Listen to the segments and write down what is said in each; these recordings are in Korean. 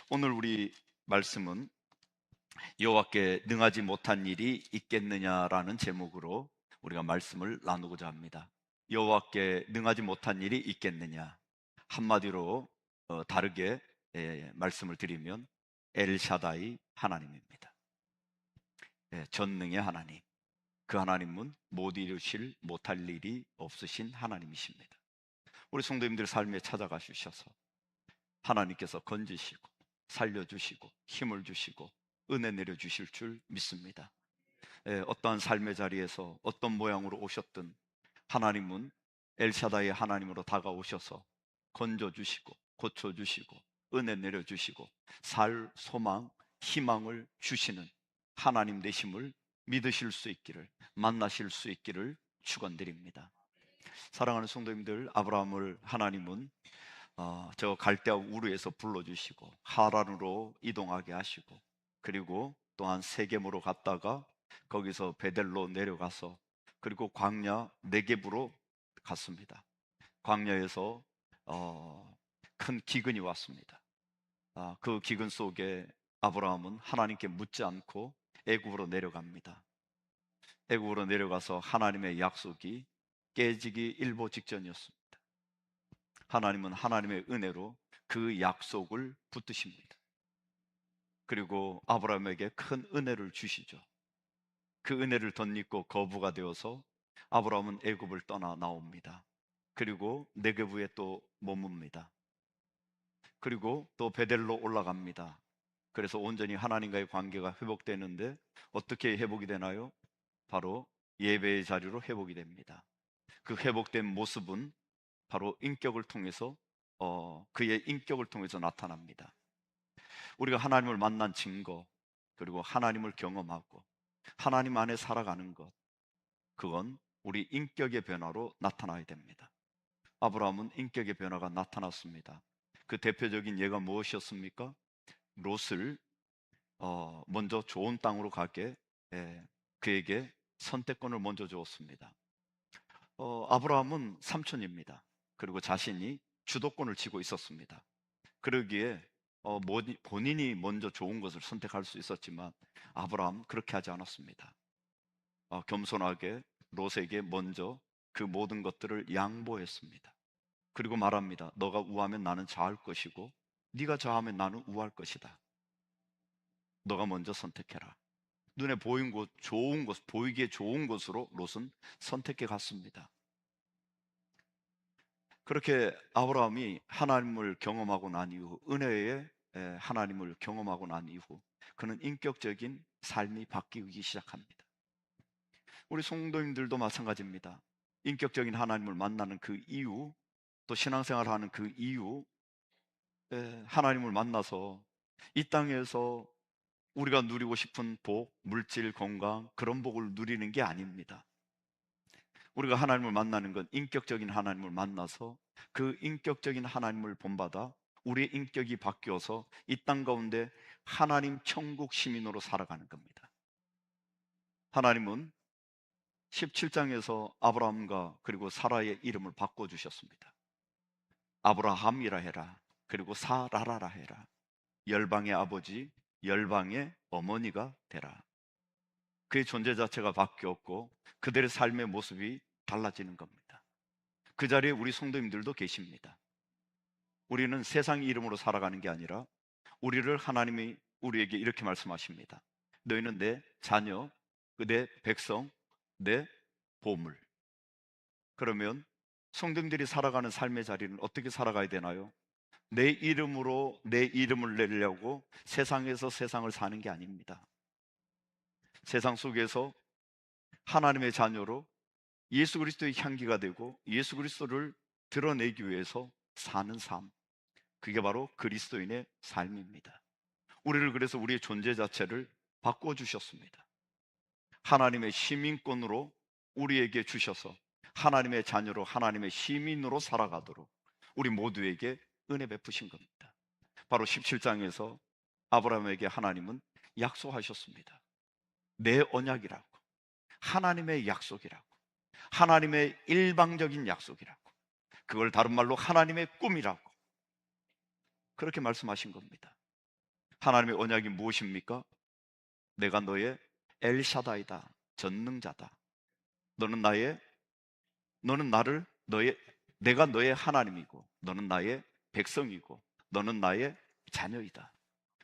오늘 우리 말씀은 여호와께 능하지 못한 일이 있겠느냐라는 제목으로 우리가 말씀을 나누고자 합니다. 여호와께 능하지 못한 일이 있겠느냐, 한마디로 다르게 말씀을 드리면 엘샤다이 하나님입니다. 전능의 하나님, 그 하나님은 못 이루실 못할 일이 없으신 하나님이십니다. 우리 성도님들 삶에 찾아가 주셔서 하나님께서 건지시고 살려주시고 힘을 주시고 은혜 내려주실 줄 믿습니다. 어떠한 삶의 자리에서 어떤 모양으로 오셨든 하나님은 엘샤다의 하나님으로 다가오셔서 건져주시고 고쳐주시고 은혜 내려주시고 살 소망 희망을 주시는 하나님 되심을 믿으실 수 있기를, 만나실 수 있기를 축원드립니다. 사랑하는 성도님들, 아브라함을 하나님은 저 갈대아 우르에서 불러주시고 하란으로 이동하게 하시고, 그리고 또한 세겜으로 갔다가 거기서 베델로 내려가서 그리고 광야 네겝으로 갔습니다. 광야에서 큰 기근이 왔습니다. 그 기근 속에 아브라함은 하나님께 묻지 않고 애굽으로 내려갑니다. 애굽으로 내려가서 하나님의 약속이 깨지기 일보 직전이었습니다. 하나님은 하나님의 은혜로 그 약속을 붙드십니다. 그리고 아브라함에게 큰 은혜를 주시죠. 그 은혜를 덧입고 거부가 되어서 아브라함은 애굽을 떠나 나옵니다. 그리고 네게부에 또 머뭅니다. 그리고 또 베델로 올라갑니다. 그래서 온전히 하나님과의 관계가 회복되는데 어떻게 회복이 되나요? 바로 예배의 자리로 회복이 됩니다. 그 회복된 모습은 바로 인격을 통해서 그의 인격을 통해서 나타납니다. 우리가 하나님을 만난 증거, 그리고 하나님을 경험하고 하나님 안에 살아가는 것, 그건 우리 인격의 변화로 나타나야 됩니다. 아브라함은 인격의 변화가 나타났습니다. 그 대표적인 예가 무엇이었습니까? 롯을 먼저 좋은 땅으로 가게 그에게 선택권을 먼저 주었습니다. 아브라함은 삼촌입니다. 그리고 자신이 주도권을 쥐고 있었습니다. 그러기에 본인이 먼저 좋은 것을 선택할 수 있었지만 아브라함 그렇게 하지 않았습니다. 겸손하게 롯에게 먼저 그 모든 것들을 양보했습니다. 그리고 말합니다. 너가 우하면 나는 좌할 것이고 네가 좌하면 나는 우할 것이다. 너가 먼저 선택해라. 눈에 보인 곳, 좋은 곳, 보이기에 좋은 곳으로 롯은 선택해 갔습니다. 그렇게 아브라함이 하나님을 경험하고 난 이후, 은혜의 하나님을 경험하고 난 이후 그는 인격적인 삶이 바뀌기 시작합니다. 우리 성도님들도 마찬가지입니다. 인격적인 하나님을 만나는 그 이유, 또 신앙생활하는 그 이유, 하나님을 만나서 이 땅에서 우리가 누리고 싶은 복, 물질, 건강, 그런 복을 누리는 게 아닙니다. 우리가 하나님을 만나는 건 인격적인 하나님을 만나서 그 인격적인 하나님을 본받아 우리의 인격이 바뀌어서 이 땅 가운데 하나님 천국 시민으로 살아가는 겁니다. 하나님은 17장에서 아브라함과 그리고 사라의 이름을 바꿔주셨습니다. 아브라함이라 해라, 그리고 사라라라 해라. 열방의 아버지, 열방의 어머니가 되라. 그의 존재 자체가 바뀌었고 그들의 삶의 모습이 달라지는 겁니다. 그 자리에 우리 성도님들도 계십니다. 우리는 세상 이름으로 살아가는 게 아니라 우리를 하나님이 우리에게 이렇게 말씀하십니다. 너희는 내 자녀, 내 백성, 내 보물. 그러면 성도님들이 살아가는 삶의 자리는 어떻게 살아가야 되나요? 내 이름으로 내 이름을 내려고 세상에서 세상을 사는 게 아닙니다. 세상 속에서 하나님의 자녀로 예수 그리스도의 향기가 되고 예수 그리스도를 드러내기 위해서 사는 삶, 그게 바로 그리스도인의 삶입니다. 우리를 그래서 우리의 존재 자체를 바꿔주셨습니다. 하나님의 시민권으로 우리에게 주셔서 하나님의 자녀로 하나님의 시민으로 살아가도록 우리 모두에게 은혜 베푸신 겁니다. 바로 17장에서 아브라함에게 하나님은 약속하셨습니다. 내 언약이라고, 하나님의 약속이라고, 하나님의 일방적인 약속이라고, 그걸 다른 말로 하나님의 꿈이라고 그렇게 말씀하신 겁니다. 하나님의 언약이 무엇입니까? 내가 너의 엘샤다이다. 전능자다. 너는 나의 너는 나를 너의 내가 너의 하나님이고 너는 나의 백성이고 너는 나의 자녀이다.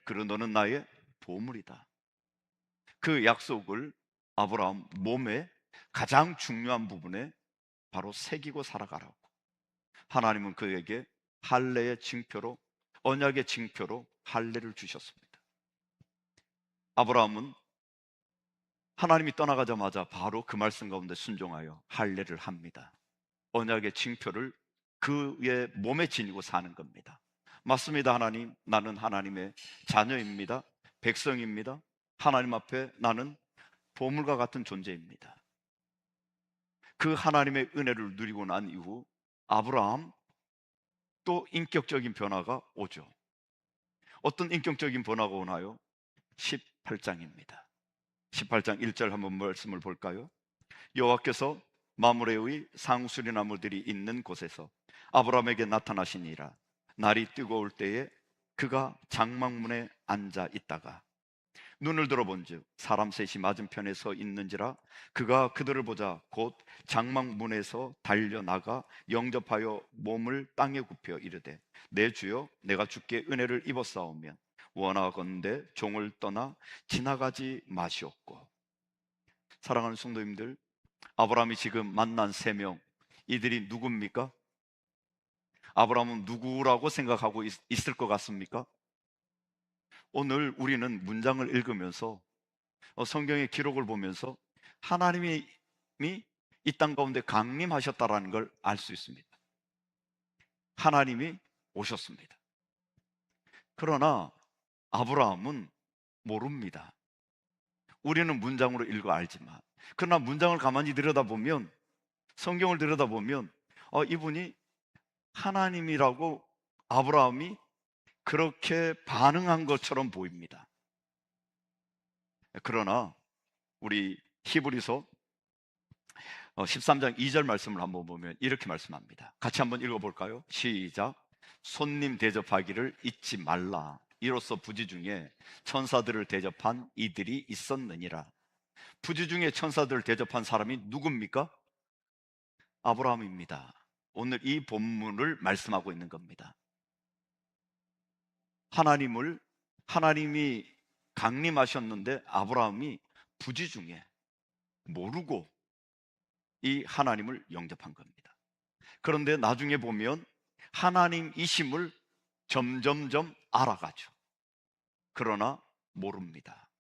그리고 너는 나의 보물이다. 그 약속을 아브라함 몸의 가장 중요한 부분에 바로 새기고 살아가라고 하나님은 그에게 할례의 징표로 언약의 징표로 할례를 주셨습니다. 아브라함은 하나님이 떠나가자마자 바로 그 말씀 가운데 순종하여 할례를 합니다. 언약의 징표를 그의 몸에 지니고 사는 겁니다. 맞습니다. 하나님, 나는 하나님의 자녀입니다. 백성입니다. 하나님 앞에 나는 보물과 같은 존재입니다. 그 하나님의 은혜를 누리고 난 이후 아브라함 또 인격적인 변화가 오죠. 어떤 인격적인 변화가 오나요? 18장입니다. 18장 1절 한번 말씀을 볼까요? 여호와께서 마므레의 상수리 나무들이 있는 곳에서 아브라함에게 나타나시니라. 날이 뜨거울 때에 그가 장막문에 앉아 있다가 눈을 들어본즉 사람 셋이 맞은편에 서 있는지라. 그가 그들을 보자 곧 장막문에서 달려나가 영접하여 몸을 땅에 굽혀 이르되 내 주여 내가 주께 은혜를 입었사오면 원하건대 종을 떠나 지나가지 마시옵고. 사랑하는 성도님들, 아브라함이 지금 만난 세 명, 이들이 누굽니까? 아브라함은 누구라고 생각하고 있을 것 같습니까? 오늘 우리는 문장을 읽으면서 성경의 기록을 보면서 하나님이 이 땅 가운데 강림하셨다라는 걸 알 수 있습니다. 하나님이 오셨습니다. 그러나 아브라함은 모릅니다. 우리는 문장으로 읽어 알지만, 그러나 문장을 가만히 들여다보면, 성경을 들여다보면 이분이 하나님이라고 아브라함이 그렇게 반응한 것처럼 보입니다. 그러나 우리 히브리서 13장 2절 말씀을 한번 보면 이렇게 말씀합니다. 같이 한번 읽어볼까요? 시작. 손님 대접하기를 잊지 말라. 이로써 부지 중에 천사들을 대접한 이들이 있었느니라. 부지 중에 천사들을 대접한 사람이 누굽니까? 아브라함입니다. 오늘 이 본문을 말씀하고 있는 겁니다. 하나님이 강림하셨는데 아브라함이 부지 중에 모르고 이 하나님을 영접한 겁니다. 그런데 나중에 보면 하나님이심을 점점점 알아가죠. 그러나 모릅니다.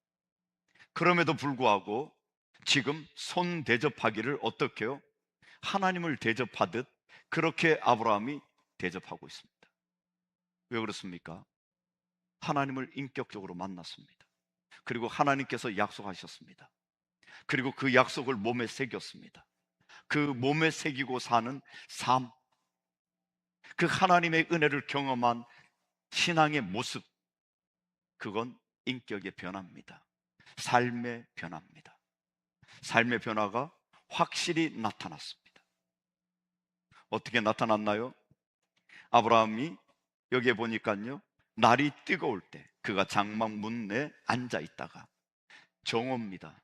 그럼에도 불구하고 지금 손 대접하기를 어떻게 해요? 하나님을 대접하듯 그렇게 아브라함이 대접하고 있습니다. 왜 그렇습니까? 하나님을 인격적으로 만났습니다. 그리고 하나님께서 약속하셨습니다. 그리고 그 약속을 몸에 새겼습니다. 그 몸에 새기고 사는 삶, 그 하나님의 은혜를 경험한 신앙의 모습, 그건 인격의 변화입니다. 삶의 변화입니다. 삶의 변화가 확실히 나타났습니다. 어떻게 나타났나요? 아브라함이 여기에 보니까요, 날이 뜨거울 때 그가 장막 문에 앉아 있다가 정오입니다.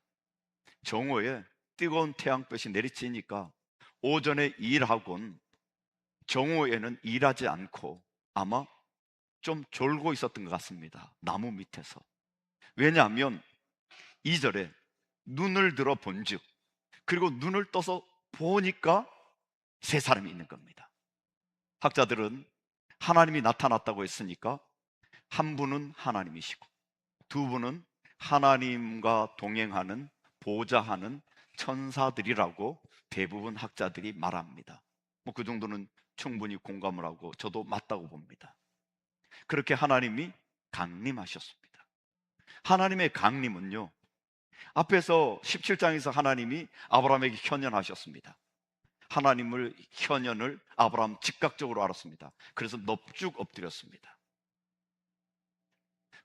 정오에 뜨거운 태양볕이 내리쬐니까 오전에 일하곤 정오에는 일하지 않고 아마 좀 졸고 있었던 것 같습니다. 나무 밑에서. 왜냐하면 2절에 눈을 들어 본즉, 그리고 눈을 떠서 보니까 세 사람이 있는 겁니다. 학자들은 하나님이 나타났다고 했으니까 한 분은 하나님이시고 두 분은 하나님과 동행하는 보좌하는 천사들이라고 대부분 학자들이 말합니다. 그 정도는 충분히 공감을 하고 저도 맞다고 봅니다. 그렇게 하나님이 강림하셨습니다. 하나님의 강림은요, 앞에서 17장에서 하나님이 아브라함에게 현현하셨습니다. 하나님을 현현을 아브라함 즉각적으로 알았습니다. 그래서 넙죽 엎드렸습니다.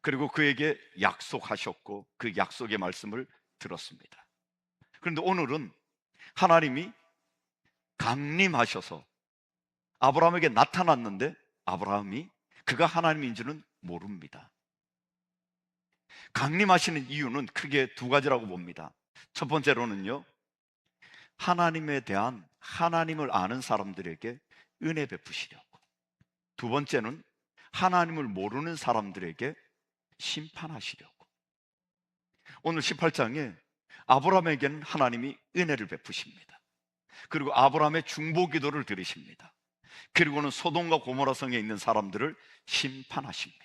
그리고 그에게 약속하셨고 그 약속의 말씀을 들었습니다. 그런데 오늘은 하나님이 강림하셔서 아브라함에게 나타났는데 아브라함이 그가 하나님인 줄은 모릅니다. 강림하시는 이유는 크게 두 가지라고 봅니다. 첫 번째로는요, 하나님에 대한 하나님을 아는 사람들에게 은혜 베푸시려고. 두 번째는 하나님을 모르는 사람들에게 심판하시려고. 오늘 18장에 아브라함에게는 하나님이 은혜를 베푸십니다. 그리고 아브라함의 중보기도를 들으십니다. 그리고는 소돔과 고모라 성에 있는 사람들을 심판하십니다.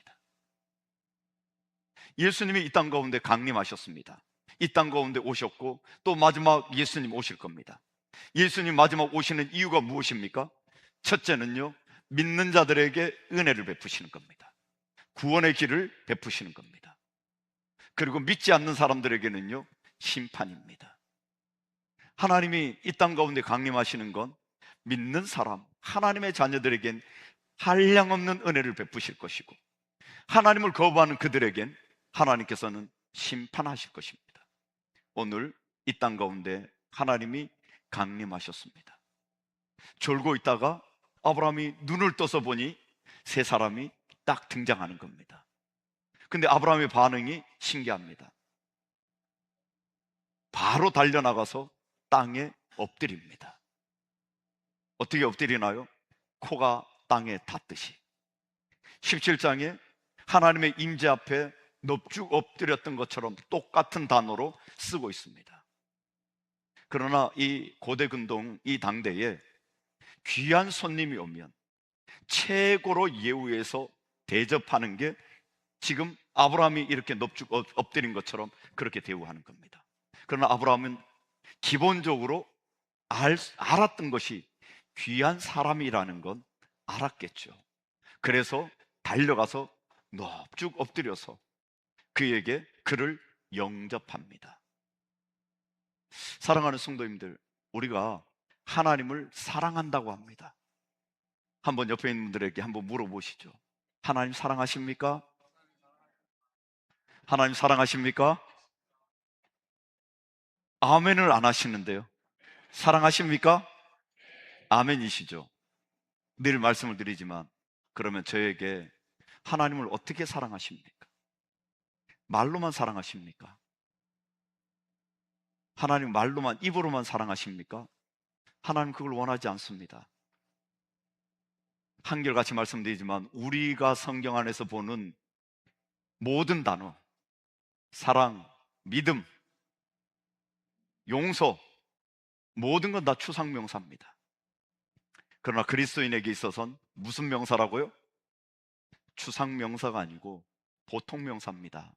예수님이 이 땅 가운데 강림하셨습니다. 이 땅 가운데 오셨고 또 마지막 예수님 오실 겁니다. 예수님 마지막 오시는 이유가 무엇입니까? 첫째는요, 믿는 자들에게 은혜를 베푸시는 겁니다. 구원의 길을 베푸시는 겁니다. 그리고 믿지 않는 사람들에게는요, 심판입니다. 하나님이 이 땅 가운데 강림하시는 건 믿는 사람, 하나님의 자녀들에겐 한량없는 은혜를 베푸실 것이고, 하나님을 거부하는 그들에겐 하나님께서는 심판하실 것입니다. 오늘 이 땅 가운데 하나님이 강림하셨습니다. 졸고 있다가 아브라함이 눈을 떠서 보니 세 사람이 딱 등장하는 겁니다. 근데 아브라함의 반응이 신기합니다. 바로 달려나가서 땅에 엎드립니다. 어떻게 엎드리나요? 코가 땅에 닿듯이. 17장에 하나님의 임재 앞에 넙죽 엎드렸던 것처럼 똑같은 단어로 쓰고 있습니다. 그러나 이 고대 근동 이 당대에 귀한 손님이 오면 최고로 예우해서 대접하는 게 지금 아브라함이 이렇게 넙죽 엎드린 것처럼 그렇게 대우하는 겁니다. 그러나 아브라함은 기본적으로 알았던 것이 귀한 사람이라는 건 알았겠죠. 그래서 달려가서 넙죽 엎드려서 그를 영접합니다. 사랑하는 성도님들, 우리가 하나님을 사랑한다고 합니다. 한번 옆에 있는 분들에게 한번 물어보시죠. 하나님 사랑하십니까? 하나님 사랑하십니까? 아멘을 안 하시는데요. 사랑하십니까? 아멘이시죠. 늘 말씀을 드리지만, 그러면 저에게 하나님을 어떻게 사랑하십니까? 말로만 사랑하십니까? 하나님 말로만, 입으로만 사랑하십니까? 하나님 그걸 원하지 않습니다. 한결같이 말씀드리지만 우리가 성경 안에서 보는 모든 단어, 사랑, 믿음, 용서, 모든 건 다 추상명사입니다. 그러나 그리스도인에게 있어서는 무슨 명사라고요? 추상명사가 아니고 보통명사입니다.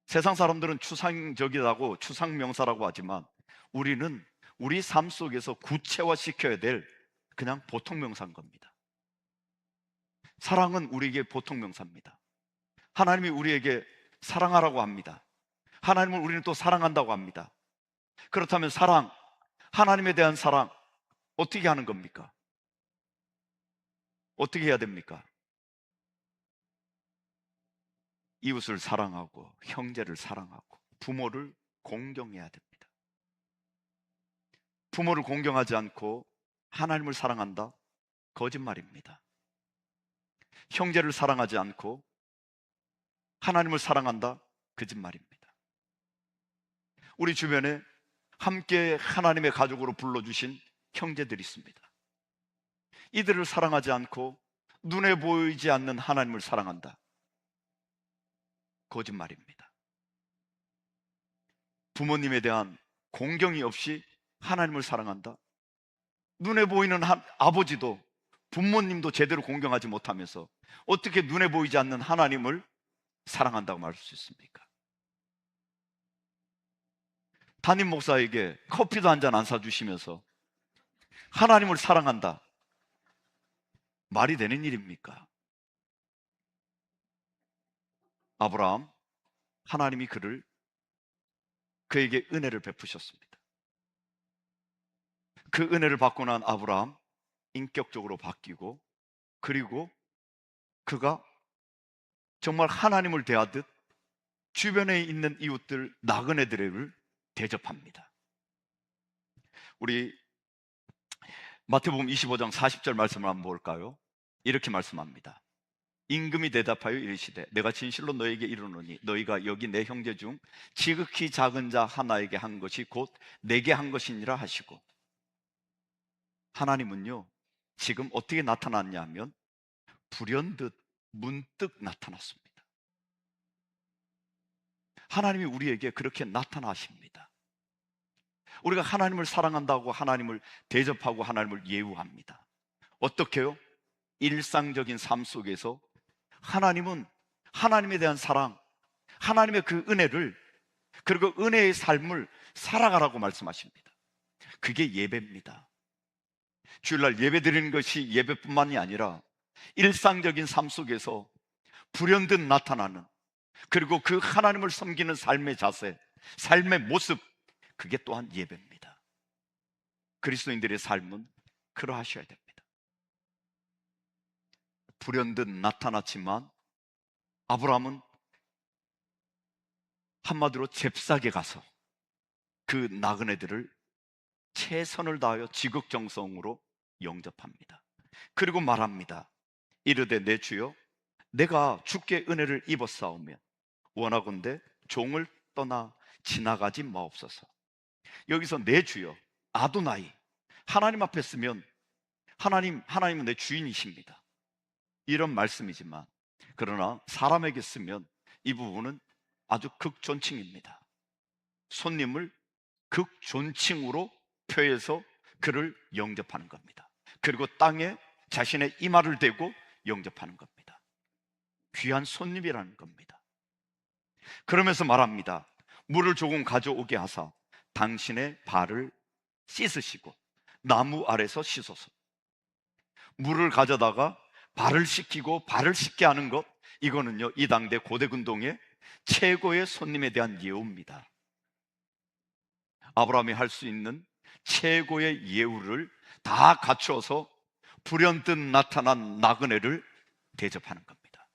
세상 사람들은 추상적이라고 추상명사라고 하지만 우리는 우리 삶 속에서 구체화시켜야 될 그냥 보통명사인 겁니다. 사랑은 우리에게 보통명사입니다. 하나님이 우리에게 사랑하라고 합니다. 하나님을 우리는 또 사랑한다고 합니다. 그렇다면 사랑, 하나님에 대한 사랑 어떻게 하는 겁니까? 어떻게 해야 됩니까? 이웃을 사랑하고 형제를 사랑하고 부모를 공경해야 됩니다. 부모를 공경하지 않고 하나님을 사랑한다? 거짓말입니다. 형제를 사랑하지 않고 하나님을 사랑한다? 거짓말입니다. 우리 주변에 함께 하나님의 가족으로 불러주신 형제들이 있습니다. 이들을 사랑하지 않고 눈에 보이지 않는 하나님을 사랑한다? 거짓말입니다. 부모님에 대한 공경이 없이 하나님을 사랑한다? 눈에 보이는 아버지도 부모님도 제대로 공경하지 못하면서 어떻게 눈에 보이지 않는 하나님을 사랑한다고 말할 수 있습니까? 담임 목사에게 커피도 한 잔 안 사주시면서 하나님을 사랑한다, 말이 되는 일입니까? 아브라함, 하나님이 그에게 은혜를 베푸셨습니다. 그 은혜를 받고 난 아브라함 인격적으로 바뀌고, 그리고 그가 정말 하나님을 대하듯 주변에 있는 이웃들, 나그네들을 대접합니다. 우리 마태복음 25장 40절 말씀을 한번 볼까요? 이렇게 말씀합니다. 임금이 대답하여 이르시되 내가 진실로 너에게 이르노니 너희가 여기 내 형제 중 지극히 작은 자 하나에게 한 것이 곧 내게 한 것이니라 하시고, 하나님은요 지금 어떻게 나타났냐 하면 불현듯 문득 나타났습니다. 하나님이 우리에게 그렇게 나타나십니다. 우리가 하나님을 사랑한다고 하나님을 대접하고 하나님을 예우합니다. 어떻게요? 일상적인 삶 속에서 하나님은 하나님에 대한 사랑, 하나님의 그 은혜를, 그리고 은혜의 삶을 살아가라고 말씀하십니다. 그게 예배입니다. 주일날 예배 드리는 것이 예배뿐만이 아니라 일상적인 삶 속에서 불현듯 나타나는, 그리고 그 하나님을 섬기는 삶의 자세, 삶의 모습, 그게 또한 예배입니다. 그리스도인들의 삶은 그러하셔야 됩니다. 불현듯 나타났지만 아브라함은 한마디로 잽싸게 가서 그 나그네들을 최선을 다하여 지극정성으로 영접합니다. 그리고 말합니다. 이르되 내 주여, 내가 주께 은혜를 입었사오면 원하건대 종을 떠나 지나가지 마옵소서. 여기서 내 주여, 아도나이, 하나님 앞에 쓰면 하나님은 내 주인이십니다, 이런 말씀이지만, 그러나 사람에게 쓰면 이 부분은 아주 극존칭입니다. 손님을 극존칭으로 표해서 그를 영접하는 겁니다. 그리고 땅에 자신의 이마를 대고 영접하는 겁니다. 귀한 손님이라는 겁니다. 그러면서 말합니다. 물을 조금 가져오게 하사 당신의 발을 씻으시고 나무 아래서 씻어서. 물을 가져다가 발을 씻기고 발을 씻게 하는 것, 이거는요 이 당대 고대 근동의 최고의 손님에 대한 예우입니다. 아브라함이 할 수 있는 최고의 예우를 다 갖추어서 불현듯 나타난 나그네를 대접하는 겁니다.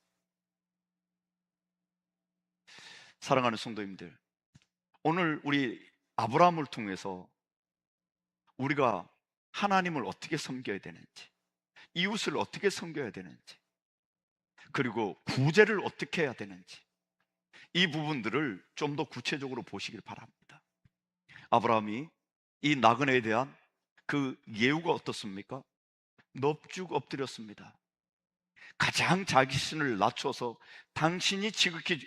사랑하는 성도님들, 오늘 우리 아브라함을 통해서 우리가 하나님을 어떻게 섬겨야 되는지, 이웃을 어떻게 섬겨야 되는지, 그리고 구제를 어떻게 해야 되는지, 이 부분들을 좀 더 구체적으로 보시길 바랍니다. 아브라함이 이 나그네에 대한 그 예우가 어떻습니까? 넙죽 엎드렸습니다. 가장 자기 신을 낮춰서 당신이 지극히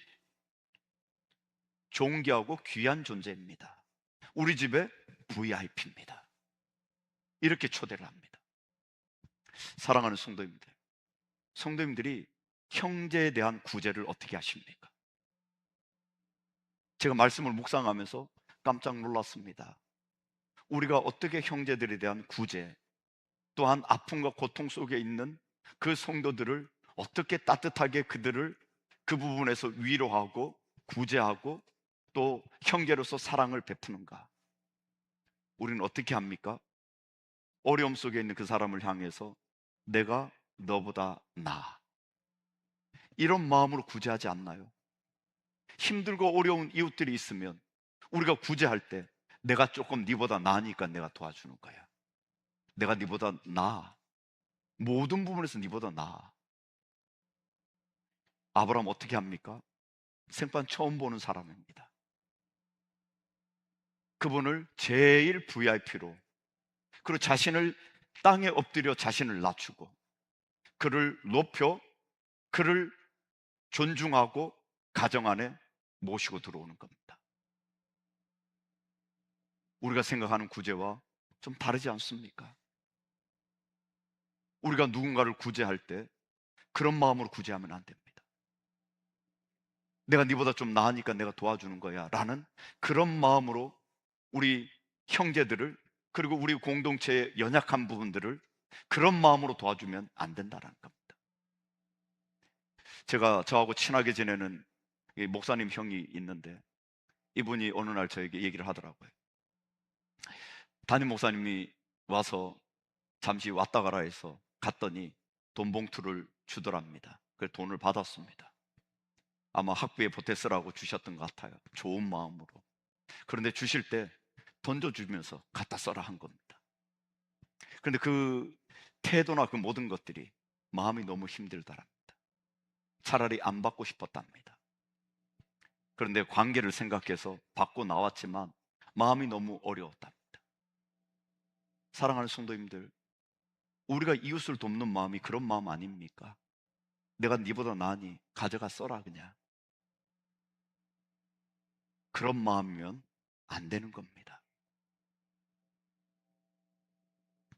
존귀하고 귀한 존재입니다, 우리 집의 VIP입니다, 이렇게 초대를 합니다. 사랑하는 성도님들, 성도님들이 형제에 대한 구제를 어떻게 하십니까? 제가 말씀을 묵상하면서 깜짝 놀랐습니다. 우리가 어떻게 형제들에 대한 구제, 또한 아픔과 고통 속에 있는 그 성도들을 어떻게 따뜻하게 그들을 그 부분에서 위로하고 구제하고 또 형제로서 사랑을 베푸는가? 우리는 어떻게 합니까? 어려움 속에 있는 그 사람을 향해서 내가 너보다 나아, 이런 마음으로 구제하지 않나요? 힘들고 어려운 이웃들이 있으면 우리가 구제할 때 내가 조금 네보다 나으니까 내가 도와주는 거야, 내가 네보다 나아, 모든 부분에서 네보다 나아. 아브라함 어떻게 합니까? 생판 처음 보는 사람입니다. 그분을 제일 VIP로, 그리고 자신을 땅에 엎드려 자신을 낮추고 그를 높여 그를 존중하고 가정 안에 모시고 들어오는 겁니다. 우리가 생각하는 구제와 좀 다르지 않습니까? 우리가 누군가를 구제할 때 그런 마음으로 구제하면 안 됩니다. 내가 네보다 좀 나으니까 내가 도와주는 거야 라는 그런 마음으로 우리 형제들을, 그리고 우리 공동체의 연약한 부분들을 그런 마음으로 도와주면 안 된다는 겁니다. 제가 저하고 친하게 지내는 목사님 형이 있는데 이분이 어느 날 저에게 얘기를 하더라고요. 담임 목사님이 와서 잠시 왔다 가라 해서 갔더니 돈 봉투를 주더랍니다. 그래서 돈을 받았습니다. 아마 학비에 보태 쓰라고 주셨던 것 같아요, 좋은 마음으로. 그런데 주실 때 던져주면서 갖다 써라 한 겁니다. 그런데 그 태도나 그 모든 것들이 마음이 너무 힘들더랍니다. 차라리 안 받고 싶었답니다. 그런데 관계를 생각해서 받고 나왔지만 마음이 너무 어려웠답니다. 사랑하는 성도님들, 우리가 이웃을 돕는 마음이 그런 마음 아닙니까? 내가 네보다 나으니 가져가 써라 그냥. 그런 마음이면 안 되는 겁니다.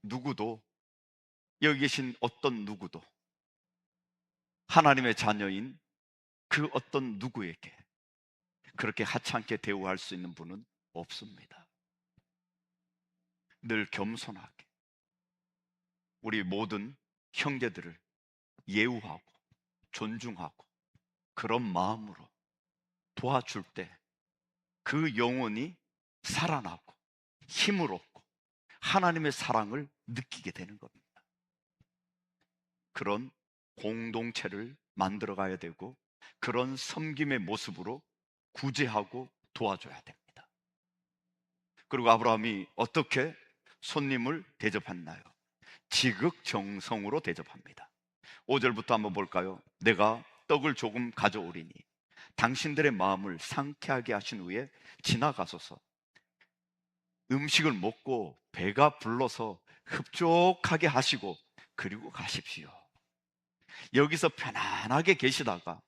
누구도, 여기 계신 어떤 누구도 하나님의 자녀인 그 어떤 누구에게 그렇게 하찮게 대우할 수 있는 분은 없습니다. 늘 겸손하게 우리 모든 형제들을 예우하고 존중하고 그런 마음으로 도와줄 때 그 영혼이 살아나고 힘을 얻고 하나님의 사랑을 느끼게 되는 겁니다. 그런 공동체를 만들어 가야 되고 그런 섬김의 모습으로 구제하고 도와줘야 됩니다. 그리고 아브라함이 어떻게 손님을 대접했나요? 지극정성으로 대접합니다. 5절부터 한번 볼까요? 내가 떡을 조금 가져오리니 당신들의 마음을 상쾌하게 하신 후에 지나가소서. 음식을 먹고 배가 불러서 흡족하게 하시고 그리고 가십시오. 여기서 편안하게 계시다가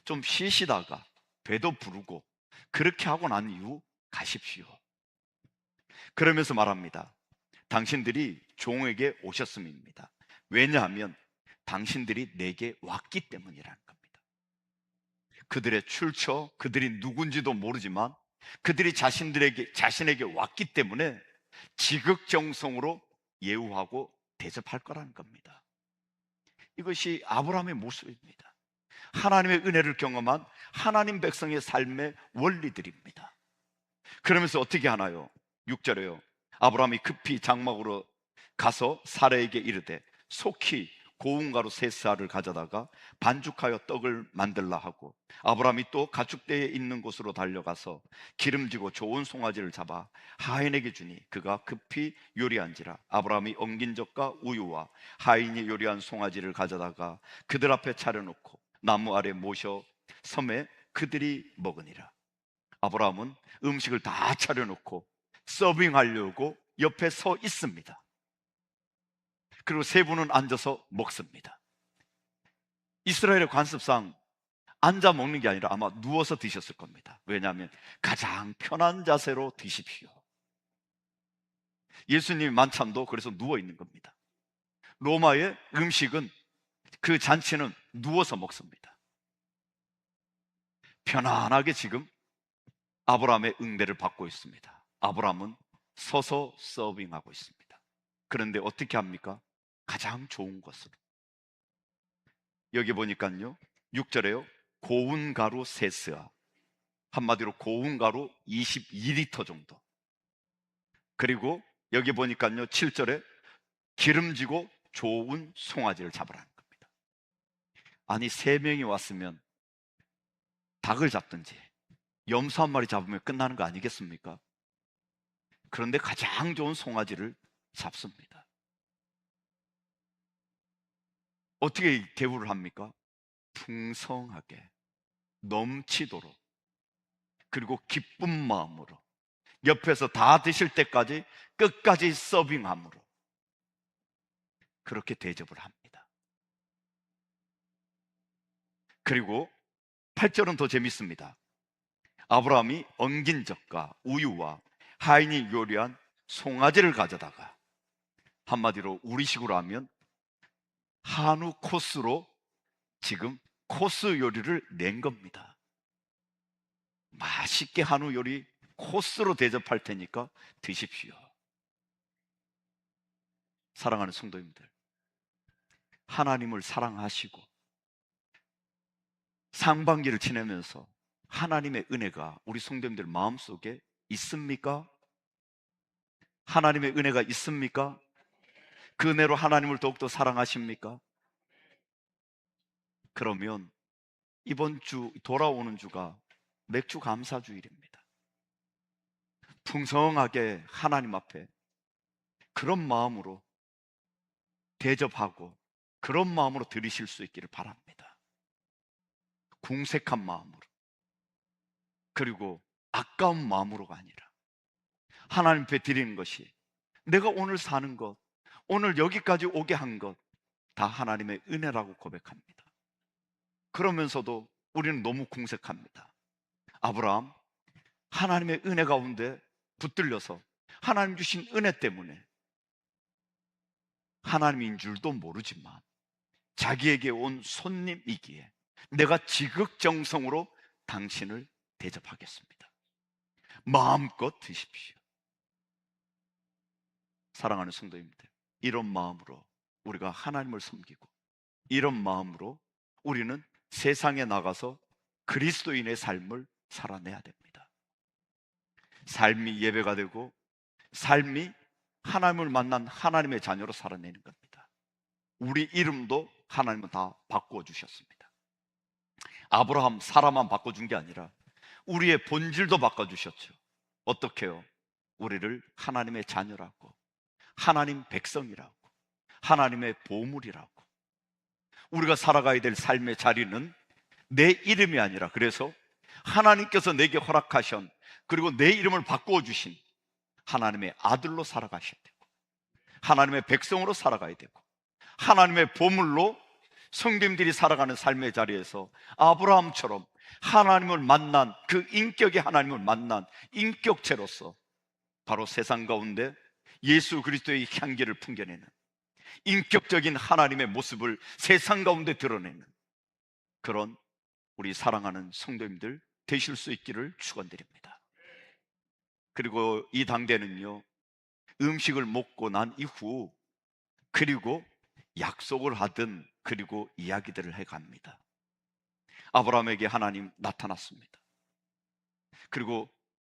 좀 쉬시다가 배도 부르고 그렇게 하고 난 이후 가십시오. 그러면서 말합니다. 당신들이 종에게 오셨음입니다. 왜냐하면 당신들이 내게 왔기 때문이라는 겁니다. 그들의 출처, 그들이 누군지도 모르지만 그들이 자신에게 왔기 때문에 지극정성으로 예우하고 대접할 거라는 겁니다. 이것이 아브라함의 모습입니다. 하나님의 은혜를 경험한 하나님 백성의 삶의 원리들입니다. 그러면서 어떻게 하나요? 6절에요. 아브라함이 급히 장막으로 가서 사라에게 이르되 속히 고운 가루 세 쌀을 가져다가 반죽하여 떡을 만들라 하고, 아브라함이 또 가축대에 있는 곳으로 달려가서 기름지고 좋은 송아지를 잡아 하인에게 주니 그가 급히 요리한지라. 아브라함이 엉긴 젖과 우유와 하인이 요리한 송아지를 가져다가 그들 앞에 차려놓고 나무 아래 모셔 섬에 그들이 먹으니라. 아브라함은 음식을 다 차려놓고 서빙하려고 옆에 서 있습니다. 그리고 세 분은 앉아서 먹습니다. 이스라엘의 관습상 앉아 먹는 게 아니라 아마 누워서 드셨을 겁니다. 왜냐하면 가장 편한 자세로 드십시오. 예수님 만찬도 그래서 누워 있는 겁니다. 로마의 음식은, 그 잔치는 누워서 먹습니다. 편안하게 지금 아브라함의 응대를 받고 있습니다. 아브라함은 서서 서빙하고 있습니다. 그런데 어떻게 합니까? 가장 좋은 것으로. 여기 보니까요 6절에요 고운 가루 세스아, 한마디로 고운 가루 22리터 정도. 그리고 여기 보니까요 7절에 기름지고 좋은 송아지를 잡으라는 겁니다. 아니 3명이 왔으면 닭을 잡든지 염소 한 마리 잡으면 끝나는 거 아니겠습니까? 그런데 가장 좋은 송아지를 잡습니다. 어떻게 대우를 합니까? 풍성하게, 넘치도록, 그리고 기쁜 마음으로, 옆에서 다 드실 때까지 끝까지 서빙함으로 그렇게 대접을 합니다. 그리고 8절은 더 재밌습니다. 아브라함이 엉긴 젖과 우유와 하인이 요리한 송아지를 가져다가, 한마디로 우리식으로 하면 한우 코스로 지금 코스 요리를 낸 겁니다. 맛있게 한우 요리 코스로 대접할 테니까 드십시오. 사랑하는 성도님들, 하나님을 사랑하시고 상반기를 지내면서 하나님의 은혜가 우리 성도님들 마음속에 있습니까? 하나님의 은혜가 있습니까? 그 은혜로 하나님을 더욱더 사랑하십니까? 그러면 이번 주, 돌아오는 주가 맥주 감사주일입니다. 풍성하게 하나님 앞에 그런 마음으로 대접하고 그런 마음으로 드리실 수 있기를 바랍니다. 궁색한 마음으로, 그리고 아까운 마음으로가 아니라 하나님 앞에 드리는 것이, 내가 오늘 사는 것, 오늘 여기까지 오게 한 것 다 하나님의 은혜라고 고백합니다. 그러면서도 우리는 너무 궁색합니다. 아브라함, 하나님의 은혜 가운데 붙들려서 하나님 주신 은혜 때문에 하나님인 줄도 모르지만 자기에게 온 손님이기에 내가 지극정성으로 당신을 대접하겠습니다. 마음껏 드십시오. 사랑하는 성도님들, 이런 마음으로 우리가 하나님을 섬기고, 이런 마음으로 우리는 세상에 나가서 그리스도인의 삶을 살아내야 됩니다. 삶이 예배가 되고, 삶이 하나님을 만난 하나님의 자녀로 살아내는 겁니다. 우리 이름도 하나님은 다 바꾸어 주셨습니다. 아브라함, 사라만 바꿔준 게 아니라 우리의 본질도 바꿔주셨죠. 어떻게요? 우리를 하나님의 자녀라고, 하나님 백성이라고, 하나님의 보물이라고. 우리가 살아가야 될 삶의 자리는 내 이름이 아니라, 그래서 하나님께서 내게 허락하신, 그리고 내 이름을 바꾸어 주신 하나님의 아들로 살아가셔야 되고, 하나님의 백성으로 살아가야 되고, 하나님의 보물로 성도님들이 살아가는 삶의 자리에서 아브라함처럼 하나님을 만난, 그 인격의 하나님을 만난 인격체로서 바로 세상 가운데 예수 그리스도의 향기를 풍겨내는 인격적인 하나님의 모습을 세상 가운데 드러내는 그런 우리 사랑하는 성도님들 되실 수 있기를 축원드립니다. 그리고 이 당대는요, 음식을 먹고 난 이후, 그리고 약속을 하든, 그리고 이야기들을 해갑니다. 아브라함에게 하나님 나타났습니다. 그리고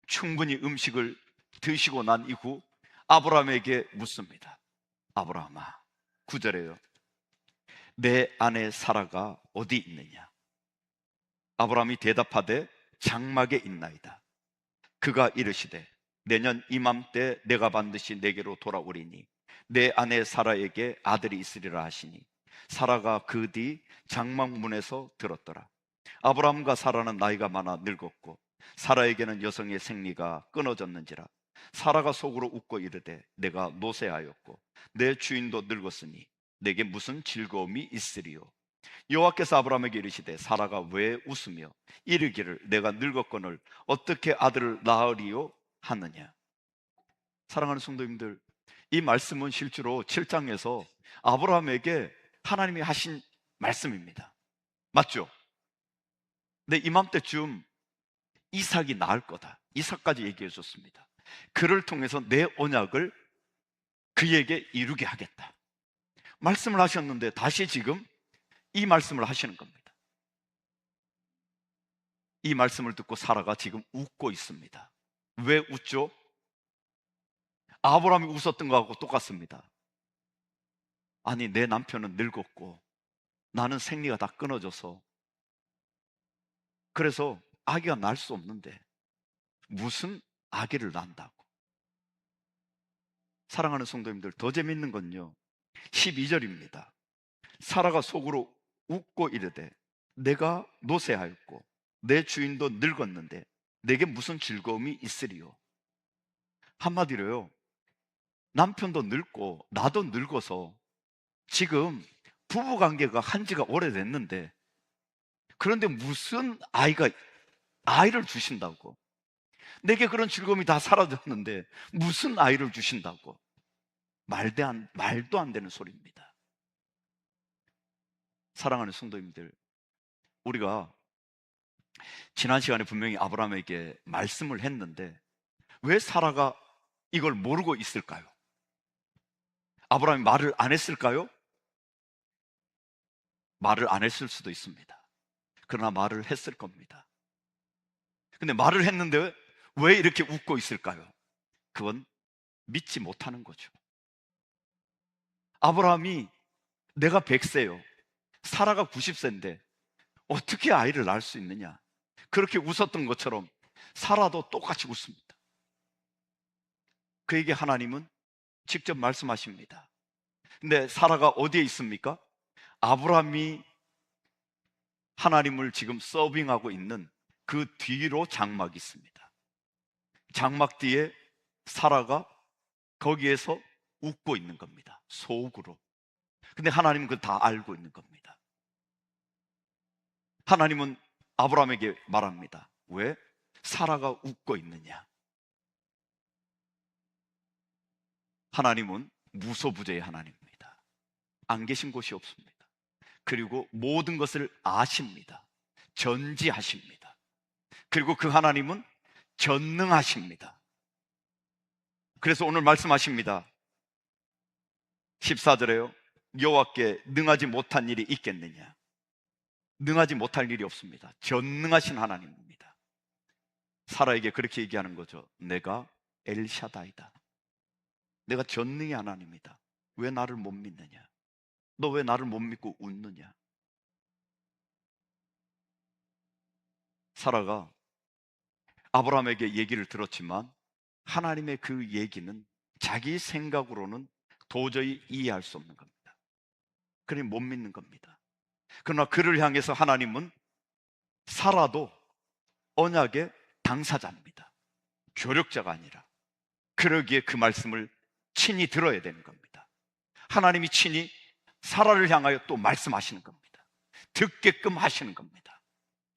충분히 음식을 드시고 난 이후 아브라함에게 묻습니다. 아브라함아, 9절에요. 내 아내 사라가 어디 있느냐? 아브라함이 대답하되 장막에 있나이다. 그가 이르시되 내년 이맘때 내가 반드시 내게로 돌아오리니 내 아내 사라에게 아들이 있으리라 하시니 사라가 그 뒤 장막문에서 들었더라. 아브라함과 사라는 나이가 많아 늙었고 사라에게는 여성의 생리가 끊어졌는지라. 사라가 속으로 웃고 이르되 내가 노쇠하였고 내 주인도 늙었으니 내게 무슨 즐거움이 있으리요? 여호와께서 아브라함에게 이르시되 사라가 왜 웃으며 이르기를 내가 늙었거늘 어떻게 아들을 낳으리요 하느냐? 사랑하는 성도님들, 이 말씀은 실제로 7장에서 아브라함에게 하나님이 하신 말씀입니다. 맞죠? 근데 이맘때쯤 이삭이 낳을 거다, 이삭까지 얘기해 줬습니다. 그를 통해서 내 언약을 그에게 이루게 하겠다 말씀을 하셨는데, 다시 지금 이 말씀을 하시는 겁니다. 이 말씀을 듣고 사라가 지금 웃고 있습니다. 왜 웃죠? 아브라함이 웃었던 거하고 똑같습니다. 아니, 내 남편은 늙었고 나는 생리가 다 끊어져서 그래서 아기가 날 수 없는데 무슨 아기를 낳는다고. 사랑하는 성도님들, 더 재밌는 건요, 12절입니다. 사라가 속으로 웃고 이르되 내가 노쇠하였고 내 주인도 늙었는데 내게 무슨 즐거움이 있으리요? 한마디로요, 남편도 늙고 나도 늙어서 지금 부부관계가 한 지가 오래됐는데, 그런데 무슨 아이를 주신다고, 내게 그런 즐거움이 다 사라졌는데 무슨 아이를 주신다고. 말도 안 되는 소리입니다. 사랑하는 성도님들, 우리가 지난 시간에 분명히 아브라함에게 말씀을 했는데 왜 사라가 이걸 모르고 있을까요? 아브라함이 말을 안 했을까요? 말을 안 했을 수도 있습니다. 그러나 말을 했을 겁니다. 근데 말을 했는데 왜 이렇게 웃고 있을까요? 그건 믿지 못하는 거죠. 아브라함이 내가 100세요, 사라가 90세인데 어떻게 아이를 낳을 수 있느냐, 그렇게 웃었던 것처럼 사라도 똑같이 웃습니다. 그에게 하나님은 직접 말씀하십니다. 근데 사라가 어디에 있습니까? 아브라함이 하나님을 지금 서빙하고 있는 그 뒤로 장막이 있습니다. 장막 뒤에 사라가 거기에서 웃고 있는 겁니다. 속으로. 근데 하나님은 그거 다 알고 있는 겁니다. 하나님은 아브라함에게 말합니다. 왜? 사라가 웃고 있느냐? 하나님은 무소부재의 하나님입니다. 안 계신 곳이 없습니다. 그리고 모든 것을 아십니다. 전지하십니다. 그리고 그 하나님은 전능하십니다. 그래서 오늘 말씀하십니다. 14절에요. 여호와께 능하지 못한 일이 있겠느냐? 능하지 못할 일이 없습니다. 전능하신 하나님입니다. 사라에게 그렇게 얘기하는 거죠. 내가 엘샤다이다. 내가 전능의 하나님이다. 왜 나를 못 믿느냐? 너 왜 나를 못 믿고 웃느냐? 사라가 아브라함에게 얘기를 들었지만 하나님의 그 얘기는 자기 생각으로는 도저히 이해할 수 없는 겁니다. 그러니 못 믿는 겁니다. 그러나 그를 향해서 하나님은 사라도 언약의 당사자입니다. 조력자가 아니라. 그러기에 그 말씀을 친히 들어야 되는 겁니다. 하나님이 친히 사라를 향하여 또 말씀하시는 겁니다. 듣게끔 하시는 겁니다.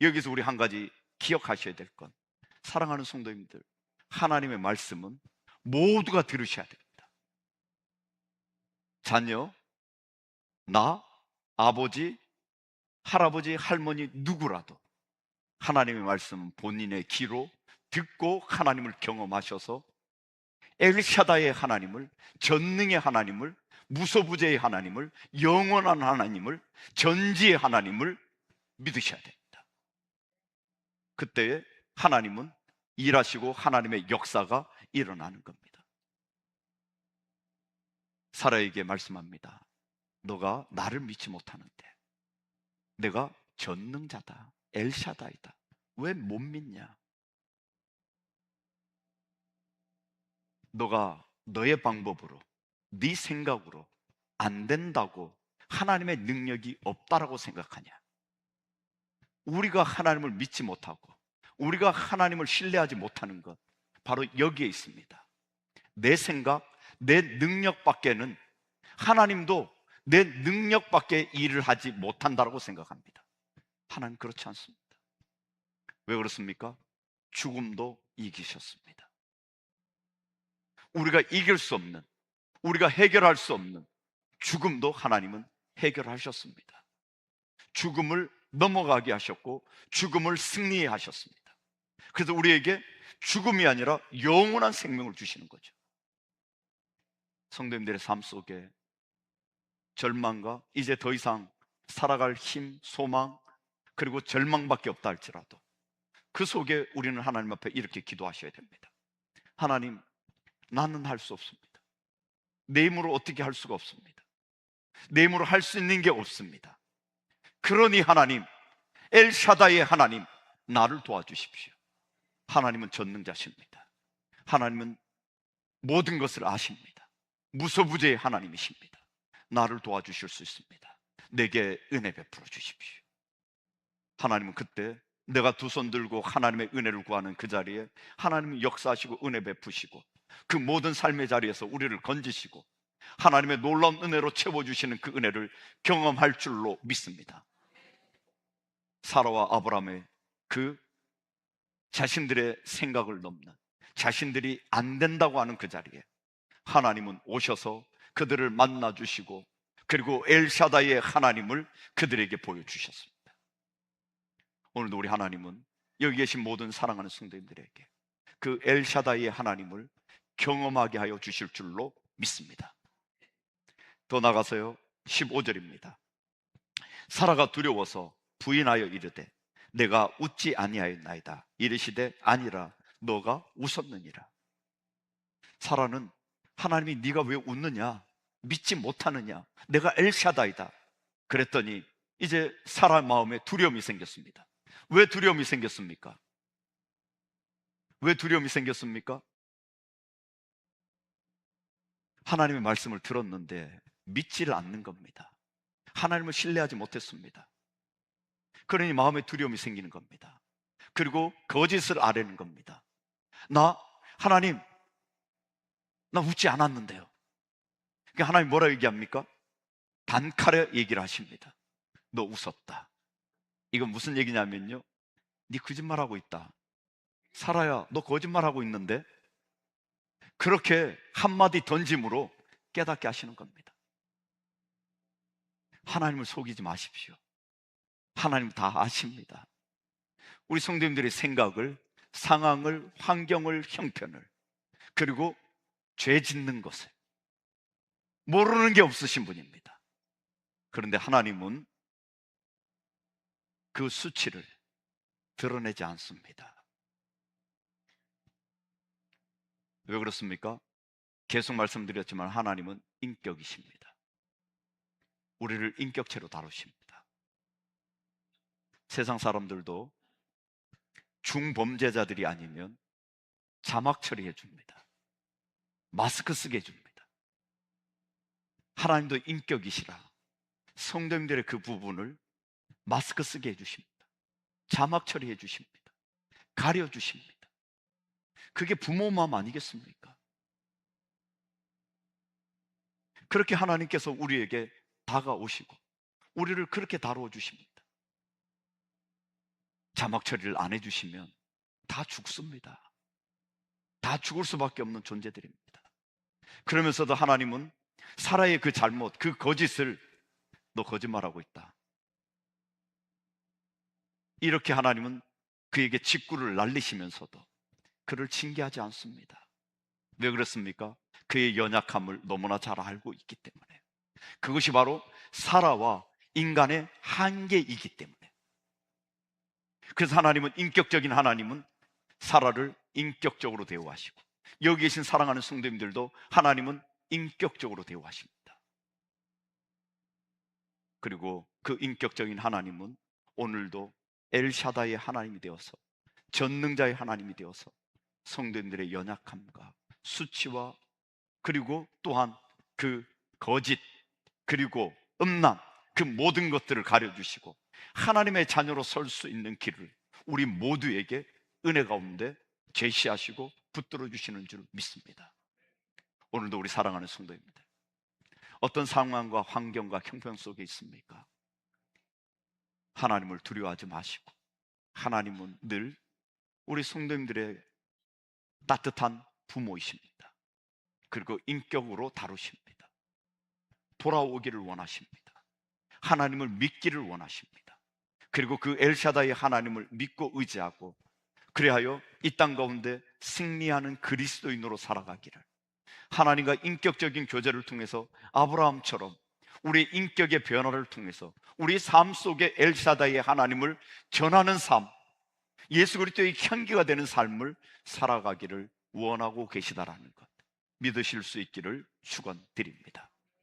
여기서 우리 한 가지 기억하셔야 될 건, 사랑하는 성도님들, 하나님의 말씀은 모두가 들으셔야 됩니다. 자녀, 나, 아버지, 할아버지, 할머니 누구라도 하나님의 말씀은 본인의 귀로 듣고 하나님을 경험하셔서 엘샤다의 하나님을, 전능의 하나님을, 무소부재의 하나님을, 영원한 하나님을, 전지의 하나님을 믿으셔야 됩니다. 그때에 하나님은 일하시고 하나님의 역사가 일어나는 겁니다. 사라에게 말씀합니다. 너가 나를 믿지 못하는데 내가 전능자다, 엘샤다이다. 왜 못 믿냐? 너가 너의 방법으로, 네 생각으로 안 된다고 하나님의 능력이 없다라고 생각하냐? 우리가 하나님을 믿지 못하고 우리가 하나님을 신뢰하지 못하는 것, 바로 여기에 있습니다. 내 생각, 내 능력밖에는, 하나님도 내 능력밖에 일을 하지 못한다고 생각합니다. 하나님 그렇지 않습니다. 왜 그렇습니까? 죽음도 이기셨습니다. 우리가 이길 수 없는, 우리가 해결할 수 없는 죽음도 하나님은 해결하셨습니다. 죽음을 넘어가게 하셨고 죽음을 승리해 하셨습니다. 그래서 우리에게 죽음이 아니라 영원한 생명을 주시는 거죠. 성도님들의 삶 속에 절망과 이제 더 이상 살아갈 힘, 소망, 그리고 절망밖에 없다 할지라도 그 속에 우리는 하나님 앞에 이렇게 기도하셔야 됩니다. 하나님, 나는 할 수 없습니다. 내 힘으로 어떻게 할 수가 없습니다. 내 힘으로 할 수 있는 게 없습니다. 그러니 하나님, 엘샤다의 하나님, 나를 도와주십시오. 하나님은 전능자십니다. 하나님은 모든 것을 아십니다. 무소부재의 하나님이십니다. 나를 도와주실 수 있습니다. 내게 은혜 베풀어 주십시오. 하나님은 그때 내가 두 손 들고 하나님의 은혜를 구하는 그 자리에 하나님은 역사하시고 은혜 베푸시고 그 모든 삶의 자리에서 우리를 건지시고 하나님의 놀라운 은혜로 채워주시는 그 은혜를 경험할 줄로 믿습니다. 사라와 아브라함의 그 자신들의 생각을 넘는, 자신들이 안 된다고 하는 그 자리에 하나님은 오셔서 그들을 만나주시고 그리고 엘샤다의 하나님을 그들에게 보여주셨습니다. 오늘도 우리 하나님은 여기 계신 모든 사랑하는 성도님들에게 그 엘샤다의 하나님을 경험하게 하여 주실 줄로 믿습니다. 더 나가서요, 15절입니다. 사라가 두려워서 부인하여 이르되 내가 웃지 아니하였나이다. 이르시되 아니라 너가 웃었느니라. 사라는 하나님이 네가 왜 웃느냐, 믿지 못하느냐, 내가 엘샤다이다 그랬더니 이제 사라 마음에 두려움이 생겼습니다. 왜 두려움이 생겼습니까? 왜 두려움이 생겼습니까? 하나님의 말씀을 들었는데 믿지를 않는 겁니다. 하나님을 신뢰하지 못했습니다. 그러니 마음에 두려움이 생기는 겁니다. 그리고 거짓을 아뢰는 겁니다. 하나님, 나 웃지 않았는데요. 그러니까 하나님 뭐라 얘기합니까? 단칼에 얘기를 하십니다. 너 웃었다. 이건 무슨 얘기냐면요, 네 거짓말하고 있다. 사라야, 너 거짓말하고 있는데? 그렇게 한마디 던짐으로 깨닫게 하시는 겁니다. 하나님을 속이지 마십시오. 하나님 다 아십니다. 우리 성도님들의 생각을, 상황을, 환경을, 형편을, 그리고 죄 짓는 것을 모르는 게 없으신 분입니다. 그런데 하나님은 그 수치를 드러내지 않습니다. 왜 그렇습니까? 계속 말씀드렸지만 하나님은 인격이십니다. 우리를 인격체로 다루십니다. 세상 사람들도 중범죄자들이 아니면 자막 처리해 줍니다. 마스크 쓰게 해줍니다. 하나님도 인격이시라 성도님들의 그 부분을 마스크 쓰게 해주십니다. 자막 처리해 주십니다. 가려주십니다. 그게 부모 마음 아니겠습니까? 그렇게 하나님께서 우리에게 다가오시고 우리를 그렇게 다루어 주십니다. 자막 처리를 안 해주시면 다 죽습니다. 다 죽을 수밖에 없는 존재들입니다. 그러면서도 하나님은 사라의 그 잘못, 그 거짓을 너 거짓말하고 있다, 이렇게 하나님은 그에게 직구를 날리시면서도 그를 징계하지 않습니다. 왜 그렇습니까? 그의 연약함을 너무나 잘 알고 있기 때문에. 그것이 바로 사라와 인간의 한계이기 때문에. 그래서 하나님은, 인격적인 하나님은 사라를 인격적으로 대우하시고, 여기 계신 사랑하는 성도님들도 하나님은 인격적으로 대우하십니다. 그리고 그 인격적인 하나님은 오늘도 엘샤다의 하나님이 되어서, 전능자의 하나님이 되어서 성도님들의 연약함과 수치와, 그리고 또한 그 거짓, 그리고 음란, 그 모든 것들을 가려주시고 하나님의 자녀로 설 수 있는 길을 우리 모두에게 은혜 가운데 제시하시고 붙들어 주시는 줄 믿습니다. 오늘도 우리 사랑하는 성도입니다. 어떤 상황과 환경과 형편 속에 있습니까? 하나님을 두려워하지 마시고, 하나님은 늘 우리 성도님들의 따뜻한 부모이십니다. 그리고 인격으로 다루십니다. 돌아오기를 원하십니다. 하나님을 믿기를 원하십니다. 그리고 그 엘샤다의 하나님을 믿고 의지하고, 그리하여 이 땅 가운데 승리하는 그리스도인으로 살아가기를, 하나님과 인격적인 교제를 통해서 아브라함처럼 우리 인격의 변화를 통해서 우리 삶 속에 엘샤다의 하나님을 전하는 삶, 예수 그리스도의 향기가 되는 삶을 살아가기를 원하고 계시다라는 것 믿으실 수 있기를 축원드립니다.